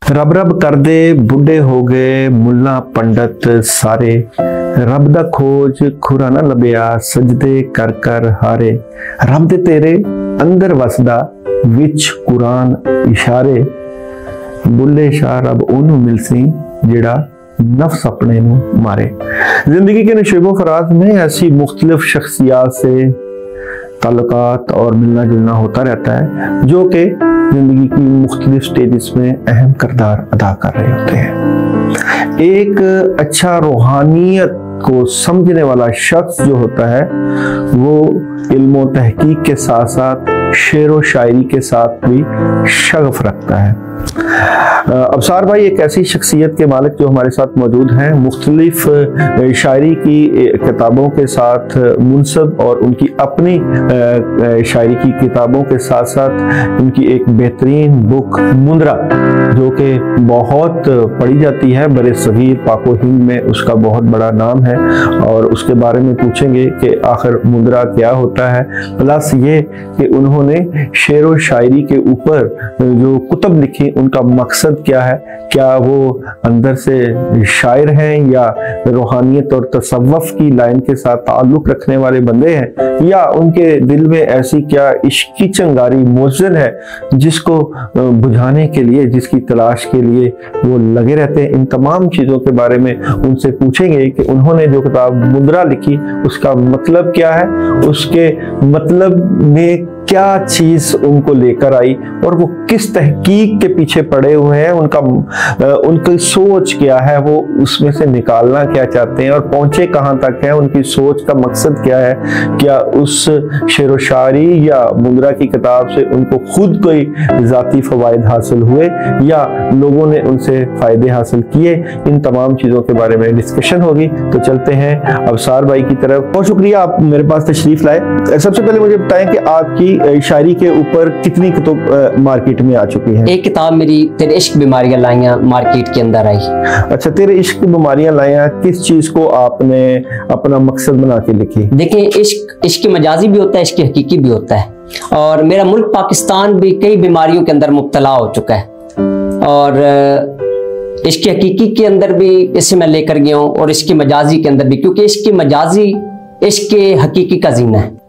रब रब करदे बुढ़े हो गए मुल्ला पंडित सारे, रब दा खोज खुरा ना लभया सजदे कर कर हारे। रब दे तेरे अंदर वसदा विच कुरान इशारे, बुल्ले शाह रब ओनू मिलसी जेड़ा नफ्स अपने नू मारे। जिंदगी के नशेबो फराज में ऐसी मुख्तलिफ शख्सियात से ताल्लुकात और मिलना जुलना होता रहता है जो कि जिंदगी की मुख्तलिफ स्टेजेस में अहम किरदार अदा कर रहे होते हैं। एक अच्छा रूहानियत को समझने वाला शख्स जो होता है वो इल्म व तहकीक के साथ साथ शेर व शायरी के साथ भी शगफ रखता है। अबसार भाई एक ऐसी शख्सियत के मालिक जो हमारे साथ मौजूद हैं, मुख्तलिफ शायरी की किताबों के साथ मुनसब और उनकी अपनी शायरी की किताबों के साथ साथ उनकी एक बेहतरीन बुक मुंद्रा जो कि बहुत पढ़ी जाती है बरे सगीर पाक व हिंद में, उसका बहुत बड़ा नाम है और उसके बारे में पूछेंगे कि आखिर मुंद्रा क्या होता है, प्लस ये कि उन्होंने शेर व शायरी के ऊपर जो कुतब लिखी उनका मकसद क्या है, क्या वो अंदर से शायर हैं या रूहानियत और तसव्वुफ की लाइन के साथ ताल्लुक रखने वाले बंदे हैं, या उनके दिल में ऐसी क्या इश्क की चिंगारी मौजूद है जिसको बुझाने के लिए, जिसकी तलाश के लिए वो लगे रहते हैं। इन तमाम चीज़ों के बारे में उनसे पूछेंगे कि उन्होंने जो किताब मुंद्रा लिखी उसका मतलब क्या है, उसके मतलब में क्या चीज उनको लेकर आई और वो किस तहकीक के पीछे पड़े हुए हैं, उनकी सोच क्या है, वो उसमें से निकालना क्या चाहते हैं और पहुंचे कहां तक है, उनकी सोच का मकसद क्या है, क्या उस शेर व शायरी या मुंद्रा की किताब से उनको खुद कोई जाती फवायद हासिल हुए या लोगों ने उनसे फायदे हासिल किए। इन तमाम चीज़ों के बारे में डिस्कशन होगी। तो चलते हैं अबसार भाई की तरफ। बहुत शुक्रिया आप मेरे पास तशरीफ लाए। सबसे पहले मुझे बताएं कि आपकी शायरी के ऊपर कितनी किताब मार्केट में आ चुकी हैं? एक किताब मेरी तेरे इश्क बीमारियां लाइयां मार्केट के अंदर आई। अच्छा, तेरे इश्क की बीमारियां लाइयां किस चीज को आपने अपना मकसद बना के लिखी? देखिए, इश्क मजाजी भी होता है, इश्क हकीकी भी होता है और मेरा मुल्क पाकिस्तान भी कई बीमारियों के अंदर मुब्तला हो चुका है और इश्क हकीकी के अंदर भी इसे मैं लेकर गया हूँ और इश्क मजाजी के अंदर भी, क्योंकि इश्क मजाजी इश्क हकीकी का जीना है।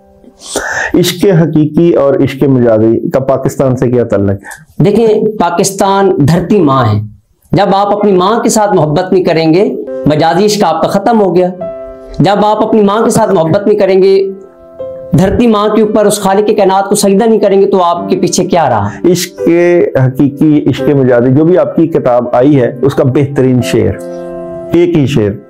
इश्क हकीकी और इश्क मजाजी का पाकिस्तान से क्या ताल्लुक है? देखिए, पाकिस्तान धरती माँ है। जब आप अपनी माँ के साथ मोहब्बत नहीं करेंगे, मजाजी इश्क आपका खत्म हो गया। जब आप अपनी माँ के साथ मोहब्बत नहीं करेंगे, धरती माँ के ऊपर उस खालिक के कायनात को सजदा नहीं करेंगे, तो आपके पीछे क्या रहा? इश्क हकीकी इश्क मजाजी जो भी आपकी किताब आई है उसका बेहतरीन शेर, एक ही शेर।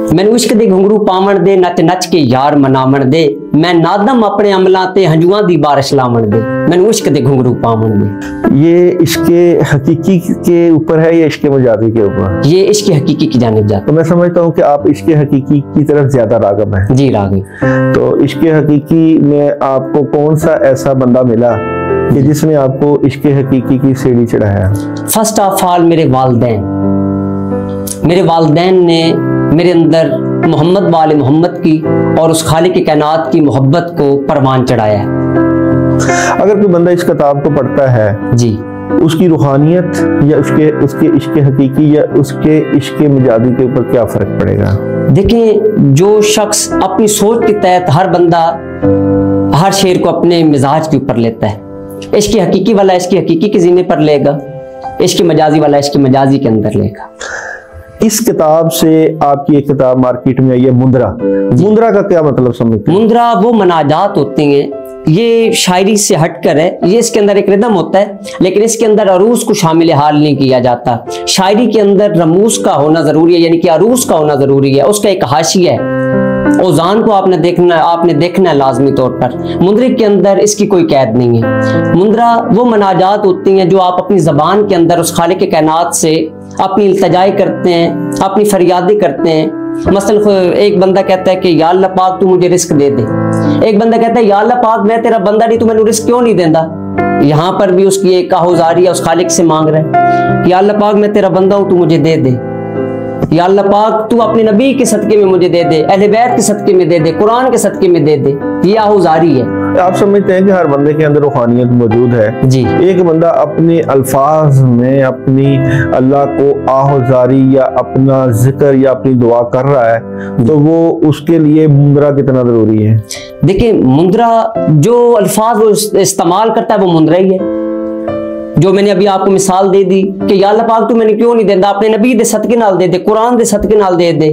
मैनू इश्क दे घुंघरू पावण दे, नच नच के यार मनावण दे, मैं नादम अपने अमलां ते हंजुआं दी बारिश लावण दे, मैनू इश्क दे घुंघरू पावण दे। ये इश्क हकीकी के ऊपर है या इश्क मजाजी के ऊपर? ये इश्क हकीकी की जानिब जाता है। तो मैं समझता हूँ कि आप इश्क हकीकी की तरफ ज्यादा राग़िब हैं। जी राग़िब। तो इश्क हकीकी में आपको कौन सा ऐसा बंदा मिला कि जिसने आपको इश्क हकीकी की सीढ़ी चढ़ाया? फर्स्ट ऑफ ऑल मेरे वालिदैन ने मेरे अंदर मोहम्मद वाले मोहम्मद की और उस खालिक के कायनात की मोहब्बत को परवान चढ़ाया है। अगर कोई बंदा इस किताब को पढ़ता है जी, उसकी रूहानियत या उसके इश्क हकीकी या उसके इश्क मजाजी के ऊपर क्या फर्क पड़ेगा? देखिए, जो शख्स अपनी सोच के तहत हर बंदा हर शेर को अपने मिजाज के ऊपर लेता है, इश्क हकीकी वाला इश्क हकीकी के जीने पर लेगा, इश्क मजाजी वाला इश्क मजाजी के अंदर लेगा। इस किताब से आपकी एक किताब मार्केट में आई है मुंद्रा। मुंद्रा का क्या मतलब समझते हैं? मुंद्रा वो मनाजात होते हैं, ये शायरी से हटकर है। ये इसके अंदर एक रिदम होता है लेकिन इसके अंदर अरूज को शामिल हाल नहीं किया जाता। शायरी के अंदर रमूज का होना जरूरी है, यानी कि अरूज का होना जरूरी है, उसका एक हाशिया है, औजान को आपने देखना है लाजमी तौर पर। मुंद्रे के अंदर इसकी कोई कैद नहीं है। मुंद्रा वो मनाजात होती हैं जो आप अपनी जबान के अंदर उस खालिक के कायनात से अपनी इल्तिजाएं करते हैं, अपनी फरियादें करते हैं। मसलन एक बंदा कहता है कि या अल्लाह पाक तू मुझे रिस्क दे दे, एक बंदा कहता है या अल्लाह पाक मैं तेरा बंदा नहीं, तू मैंने रिस्क क्यों नहीं देता। यहाँ पर भी उसकी एक आहुजारी है, उस खालिक से मांग रहा है, या अल्लाह पाक मैं तेरा बंदा हूं, तू मुझे दे दे। या अल्लाह पाक तू अपने नबी के सदके में मुझे दे दे, अहले बैत के सदके में दे दे, कुरान के सदके में दे दे। ये आहुजारी है। आप समझते हैं कि हर बंदे के अंदर रूहानियत मौजूद है जी। एक बंदा अपने अल्फाज में अपनी अल्लाह को आहोजारी या अपना जिक्र या अपनी दुआ कर रहा है तो वो उसके लिए मुंदरा कितना जरूरी है? देखिए, मुंदरा जो अल्फाज वो इस्तेमाल करता है वो मुंदरा ही है। जो मैंने अभी आपको मिसाल दे दी कि या अल्लाह पाक तू मैंने क्यों नहीं देंदा, अपने नबी दे सदके नाल दे दे, कुरान दे सदके नाल दे दे,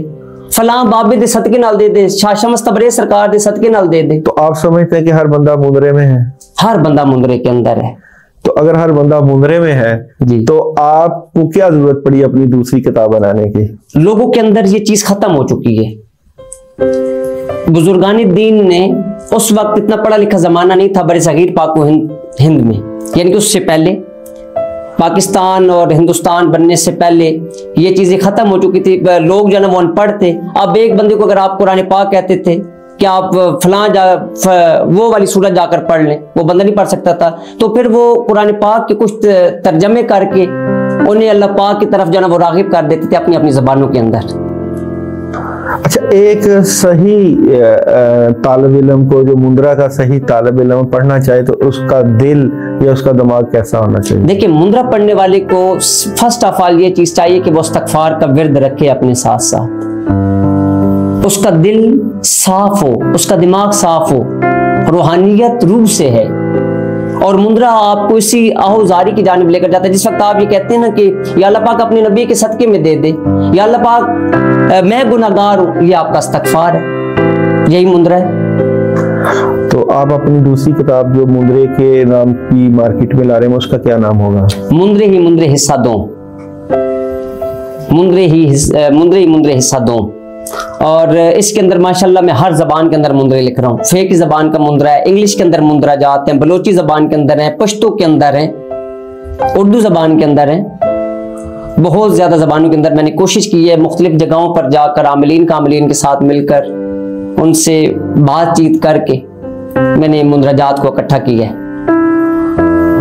फलां बाबे दे सदके नाल दे दे, शाह शम्स तबरेज़ सरकार दे सदके नाल दे दे। तो आप समझते हैं कि हर बंदा मुंदरे में है? हर बंदा मुंदरे के अंदर है। तो अगर हर बंदा मुंदरे में है जी। तो आपको क्या जरूरत पड़ी अपनी दूसरी किताब बनाने की? लोगों के अंदर ये चीज खत्म हो चुकी है। बुजुर्गानी दीन ने उस वक्त इतना पढ़ा लिखा जमाना नहीं था बरसगीर पाक व हिंद में, यानी कि उससे पहले पाकिस्तान और हिंदुस्तान बनने से पहले ये चीजें खत्म हो चुकी थी। लोग जो है ना वो अनपढ़ थे। अब एक बंदे को अगर आप कुरान पाक कहते थे कि आप वो वाली सूरत जाकर पढ़ लें, वो बंदा नहीं पढ़ सकता था। तो फिर वो कुरान पाक के कुछ तर्जमे करके उन्हें अल्लाह पाक की तरफ जो है ना वो रागिब कर देते थे अपनी अपनी जबानों के अंदर। अच्छा, एक सही तालिब इल्म को, जो मुंदरा का सही तालिब इल्म पढ़ना चाहे तो उसका दिल या उसका दिमाग कैसा होना चाहिए? देखिए, मुंदरा पढ़ने वाले को फर्स्ट ऑफ ऑल ये चीज चाहिए कि वो इस्तिग़फ़ार का विर्द रखे अपने साथ साथ, उसका दिल साफ हो, उसका दिमाग साफ हो, रूहानियत रूह से है। और मुंदरा आपको इसी आहोजारी की जानिब लेकर जाता है। जिस वक्त आप ये कहते हैं ना कि या अल्लाह पाक अपने नबी के सदके में दे दे, या अल्लाह पाक मैं गुनाहगार हूं, ये आपका इस्तिग़फ़ार है, यही मुंदरा है। तो आप अपनी दूसरी किताब जो मुंदरे के नाम की मार्केट में ला रहे हैं उसका क्या नाम होगा? मुंदरे हिस्सा दो, मुंदरे हिस्सा दो। और इसके अंदर माशाल्लाह मैं हर जबान के अंदर मुंदरे लिख रहा हूँ। फे की जबान का मुंदरा है, इंग्लिश के अंदर मुंदरा जाते हैं, बलोची जबान के अंदर है, पश्तो के अंदर है, उर्दू जबान के अंदर है, बहुत ज्यादा जबानों के अंदर मैंने कोशिश की है मुख्तलिफ जगहों पर जाकर आमिलीन कामिलीन के साथ मिलकर उनसे बातचीत करके मैंने मुंदराजात को इकट्ठा किया है।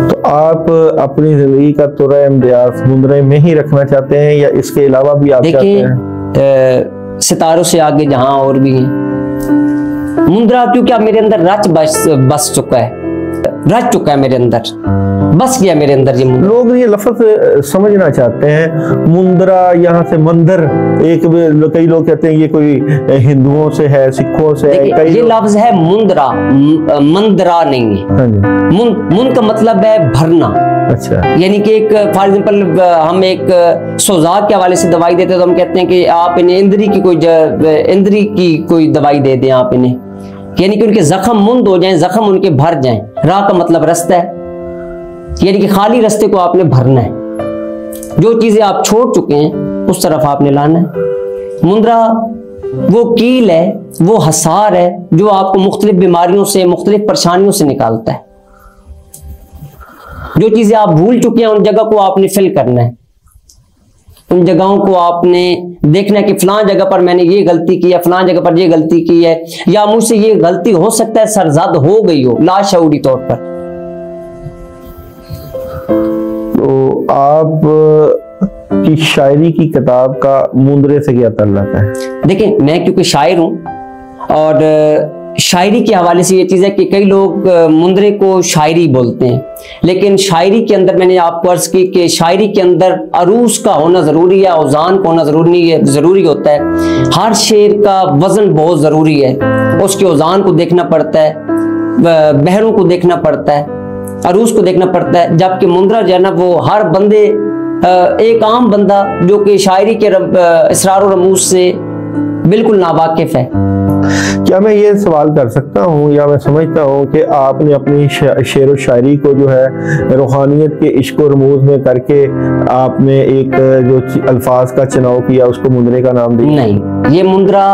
तो आप अपनी जिंदगी का तुरा इम्तियाज मुंदरे में ही रखना चाहते हैं या इसके अलावा भी आप चाहते हैं? सितारों से आगे जहां और भी हैं मुंदरा, क्योंकि अब मेरे अंदर रच बस चुका है, रच चुका है मेरे अंदर, बस गया मेरे अंदर ये मुंदरा। लोग ये लफ्ज समझना चाहते हैं मुंदरा, यहाँ से मंदिर, कई लोग कहते हैं ये कोई हिंदुओं से है, सिखों से है। ये लफ्ज है मुंदरा, मंदरा नहीं है। हाँ जी। मुंद का मतलब है भरना। अच्छा। यानी कि एक फॉर एग्जाम्पल हम एक सोजाक के हवाले से दवाई देते हैं तो हम कहते हैं कि आप इन्हें इंद्री की कोई दवाई दे दें आप इन्हें, यानी कि उनके जख्म मुंद हो जाएं, जख्म उनके भर जाएं। राह का मतलब रास्ता है, यानी कि खाली रास्ते को आपने भरना है, जो चीजें आप छोड़ चुके हैं उस तरफ आपने लाना है। मुंदरा वो कील है, वो हसार है जो आपको मुख्तलिफ बीमारियों से, मुख्तलिफ परेशानियों से निकालता है। जो चीजें आप भूल चुके हैं उन जगह को आपने फिल करना है, उन जगहों को आपने देखना है कि फलां जगह पर मैंने ये गलती की है, फलां जगह पर ये गलती की है, या मुझसे ये गलती हो सकता है सरजद हो गई हो लाशऊरी तौर पर। तो आप की शायरी की किताब का मुंदरे से क्या ताल्लुक है? देखिए, मैं क्योंकि शायर हूं और शायरी के हवाले से ये चीज़ है कि कई लोग मुंदरे को शायरी बोलते हैं, लेकिन शायरी के अंदर मैंने आपको अर्ज की कि शायरी के अंदर अरूज का होना ज़रूरी है, औजान का होना ज़रूरी होता है। हर शेर का वज़न बहुत ज़रूरी है, उसके औजान को देखना पड़ता है, बहरों को देखना पड़ता है, अरूज को देखना पड़ता है। जबकि मुंदरा जो है ना वो हर बंदे, एक आम बंदा जो कि शायरी के इसरार और रमूज से बिल्कुल नावाकिफ है। क्या मैं ये सवाल कर सकता हूँ या मैं समझता हूँ कि आपने अपनी शेर व शायरी को जो है रूहानियत के इश्क व रमूज में करके आपने एक जो अल्फाज का चुनाव किया उसको मुंदरे का नाम दिया? नहीं, ये मुंदरा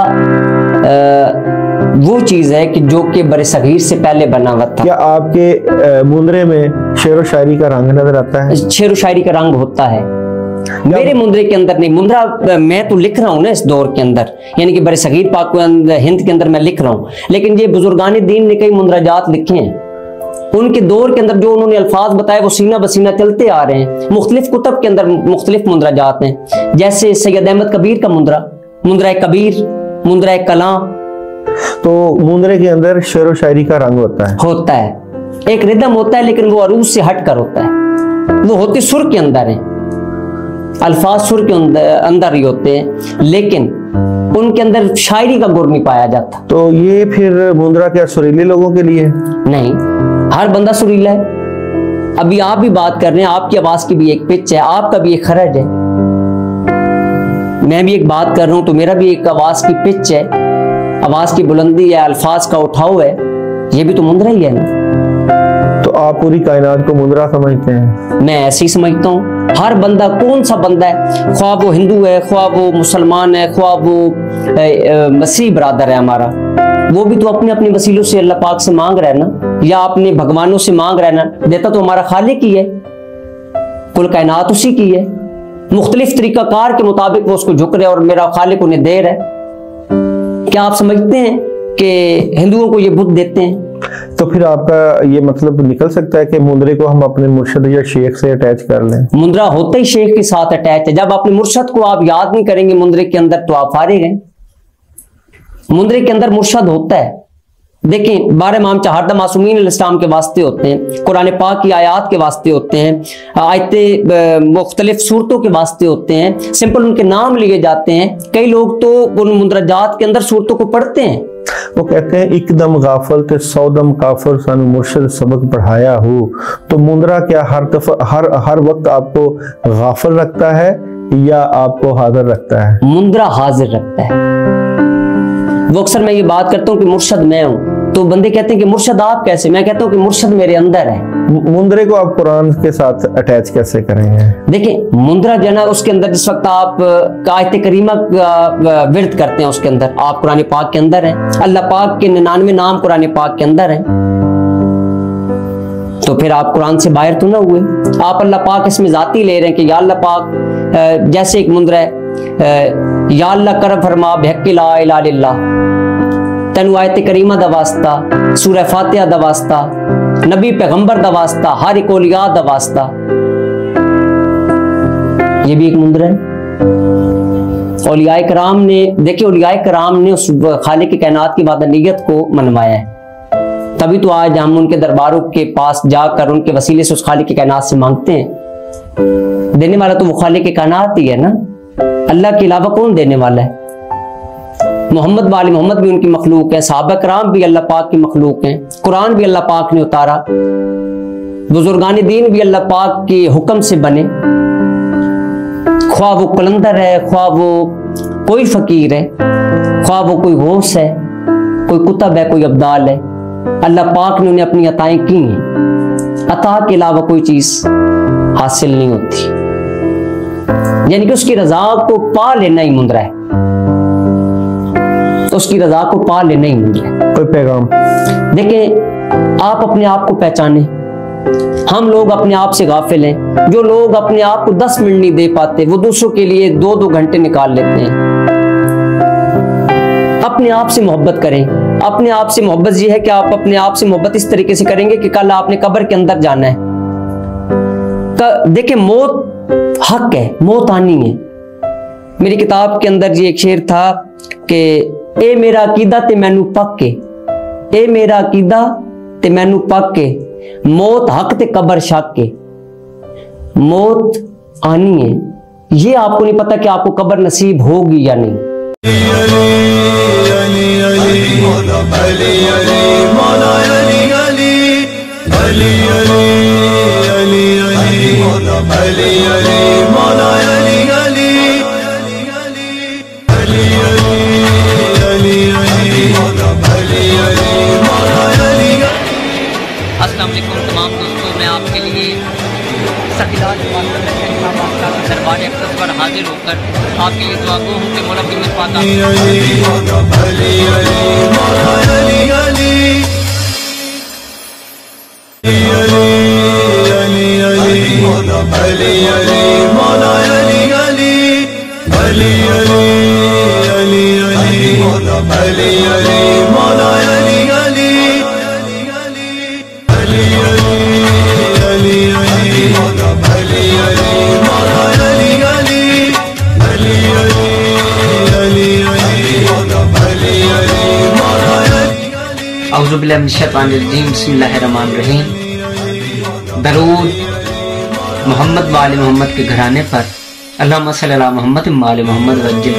वो चीज है कि जो कि बरसगीर से पहले बना हुआ था। क्या आपके मुंदरे में शेर व शायरी का रंग नजर आता है? शेर व शायरी का रंग होता है, मेरे मुंदरे के अंदर नहीं। मुंदरा मैं तो लिख रहा हूँ ना इस दौर के अंदर, यानी कि बरसगीर पाक हिंद के अंदर मैं लिख रहा हूँ, लेकिन ये बुजुर्गान दीन ने कई मुंदराजात लिखे हैं। उनके दौर के अंदर जो उन्होंने अल्फाज बताए वो सीना बसीना चलते आ रहे हैं। मुख्तलिफ कुतब के अंदर मुख्तलिफ मुंदराजात हैं, जैसे सैयद अहमद कबीर का मुंदरा, मुंदरा कबीर, मुंदरा कलां, तो मुंदरे के अंदर शेर व शायरी का रंग होता है, एक रिदम होता है, लेकिन वो अरूज से हट कर होता है। वो होते सुर के अंदर है, अल्फाज सुर के अंदर ही होते हैं, लेकिन उनके अंदर शायरी का गुर नहीं पाया जाता। तो ये फिर मुंदरा क्या सुरीले लोगों के लिए? नहीं, हर बंदा सुरीला है। अभी आप भी बात कर रहे हैं, आपकी आवाज की भी एक पिच है, आपका भी एक खरज है। मैं भी एक बात कर रहा हूं तो मेरा भी एक आवाज की पिच है, आवाज की बुलंदी है, अल्फाज का उठाव है, ये भी तो मुंदरा ही है ना। तो आप पूरी कायनात को मुंदरा समझते हैं? मैं ऐसे ही समझता हूँ। हर बंदा, कौन सा बंदा है, ख्वाह वो हिंदू है, ख्वाह वो मुसलमान है, ख्वाह वो मसीह ब्रादर है हमारा, वो भी तो अपने अपने वसीलों से अल्लाह पाक से मांग रहा है ना, या अपने भगवानों से मांग रहा है ना। देता तो हमारा खालिक ही है, कुल कायनात उसी की है। मुख्तलिफ तरीकाकार के मुताबिक वो उसको झुक रहे और मेरा खालिक उन्हें दे रहा है। क्या आप समझते हैं कि हिंदुओं को ये बुत देते हैं? तो फिर आपका ये मतलब निकल सकता है कि मुंदरे को हम अपने मुर्शद या शेख से अटैच कर लें? मुंदरा होता ही शेख के साथ अटैच है। जब अपने मुर्शद को आप याद नहीं करेंगे मुंदरे के अंदर, तो आप फारिग हैं। मुंदरे के अंदर मुर्शद होता है। देखिए, 12 इमाम चहारदा मासूमीन अलैहिस्सलाम के वास्ते होते हैं, कुरान पाक की आयात के वास्ते होते हैं, आयतें मुख्तलिफ सूरतों के वास्ते होते हैं, सिंपल उनके नाम लिए जाते हैं। कई लोग तो उन मुंदरजात के अंदर सूरतों को पढ़ते हैं। वो कहते हैं एकदम गाफल ते सौदम काफर सानू मुर्शिद सबक पढ़ाया हो। तो मुंदरा क्या हर वक्त आपको गाफल रखता है या आपको हाजिर रखता है? मुंदरा हाजिर रखता है। वो अक्सर मैं ये बात करता हूँ कि मुर्शद मैं हूँ, तो बंदे कहते हैं कि मुर्शद आप कैसे? मैं कहता हूँ कि मुर्शद मेरे अंदर है। मुंदरे को आप कुरान के साथ अटैच कैसे करेंगे? देखिए, मुंदरा जो है ना, उसके अंदर जिस वक्त आप आयत करीमा विर्द करते हैं, उसके अंदर आप कुरान पाक के अंदर हैं। अल्लाह पाक के 99 नाम कुरान पाक के अंदर हैं। तो फिर आप कुरान से बाहर तो ना हुए। आप अल्लाह पाक इसमें जाती ले रहे हैं कि या अल्लाह पाक, जैसे एक मुंदरा है, या अल्लाह कर फरमा बहक़ ला इलाहा इल्लल्लाह, तनु आयत करीमा दा वास्ता, सूरह फातिहा दा वास्ता, नबी पैगंबर दा वास्ता, हर एक औलिया दा वास्ता। ये भी एक मुंदरा है। औलियाए कराम ने, देखिए, औलियाए कराम ने उस खालिक की कायनात की वादनीयत को मनवाया है। तभी तो आज हम उनके दरबारों के पास जाकर उनके वसीले से उस खालिक की कायनात से मांगते हैं। देने वाला तो वो खालिक की कायनात ही है ना, अल्लाह के अलावा कौन देने वाला है? मोहम्मद वाले मोहम्मद भी उनकी मखलूक है, सहाबा कराम भी अल्लाह पाक की मखलूक हैं, कुरान भी अल्लाह पाक ने उतारा, बुजुर्गान दीन भी अल्लाह पाक के हुक्म से बने। ख्वाह वो कलंदर है, ख्वाह वो कोई फकीर है, ख्वाह वो कोई गौस है, कोई कुतब है, कोई अब्दाल है, अल्लाह पाक ने उन्हें अपनी अताएं की हैं। अता के अलावा कोई चीज हासिल नहीं होती, यानी कि उसकी रजा को पा लेना ही मुंदरा है। तो उसकी रजा को पा लेना ही मुंदरा है। कोई पैगाम? देखें, आप अपने आप को पहचाने। हम लोग अपने आप से गाफिल हैं। जो लोग अपने आप को 10 मिनट नहीं दे पाते, वो दूसरों के लिए 2-2 घंटे निकाल लेते हैं। अपने आप से मोहब्बत करें। अपने आप से मोहब्बत ये है कि आप अपने आप से मोहब्बत इस तरीके से करेंगे कि कल आपने कब्र के अंदर जाना है। देखिए, मौत हक है, मौत आनी है। मेरी किताब के अंदर ये एक शेर था कि ए मेरा अकीदा ते मैनू पक्के, ए मेरा अकीदा ते मैनू पक्के, मौत हक ते कब्र शक के। मौत आनी है, ये आपको नहीं पता कि आपको कब्र नसीब होगी या नहीं। अस्सलाम वालेकुम तमाम दोस्तों, मैं आपके लिए दरबार अक़दस पर हाजिर होकर आपके लिए दुआ गो हूँ कि मौला की मिसबात Ali औज़ुबिल्लाहिमिनश्शैतानिर्रजीम बिस्मिल्लाहिर्रहमानिर्रहीम। दरूद मोहम्मद वाले मोहम्मद के घराने पर अल्लाहुम्मा सल्ली अला मोहम्मद वाले मोहम्मद वज्जल।